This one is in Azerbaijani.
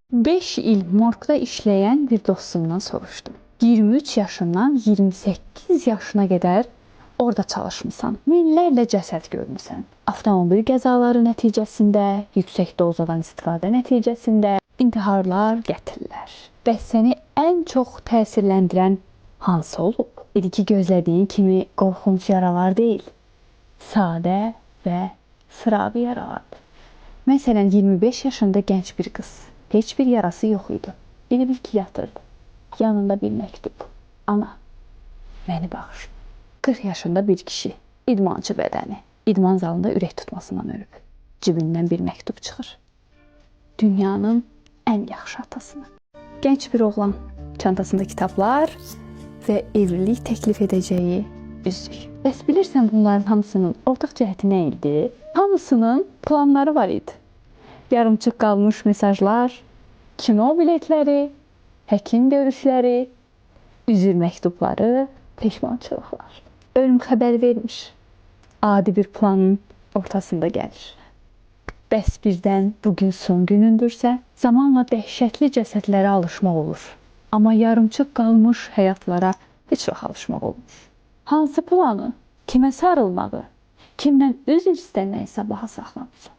5 il morqda işləyən bir dostumdan soruşdum. 23 yaşından 28 yaşına qədər orada çalışmısan. Minlərlə cəsəd görmüsən. Avtomobil qəzaları nəticəsində, yüksək dozadan istifadə nəticəsində intiharlar, qətllər. Bəs səni ən çox təsirləndirən hansı olub? Dedi ki, gözlədiyin kimi qorxunc yaralar deyil, sadə və sıravi yaralardır. Məsələn, 25 yaşında gənc bir qız. Heç bir yarası yox idi. Elə bil ki, yatırdı. Yanında bir məktub. Ana, məni bağışla. 40 yaşında bir kişi. İdmançı bədəni. İdman zalında ürək tutmasından ölüb. Cibindən bir məktub çıxır. Dünyanın ən yaxşı atasına. Gənc bir oğlan. Çantasında kitablar və evlilik təklif edəcəyi üzük. Bəs bilirsən bunların hamısının ortaq cəhəti nə idi? Hamısının planları var idi. Yarımçıq qalmış mesajlar, kino biletləri, həkim görüşləri, üzür məktubları, peşmançılıqlar. Ölüm xəbər vermiş. Adi bir planın ortasında gəlir. Bəs birdən bugün son günündürsə, zamanla dəhşətli cəsədlərə alışmaq olur. Amma yarımçıq qalmış həyatlara heç vaxt alışmaq olmur. Hansı planı, kimə sarılmağı, kimdən üzr istəməyi sabaha saxlamısan?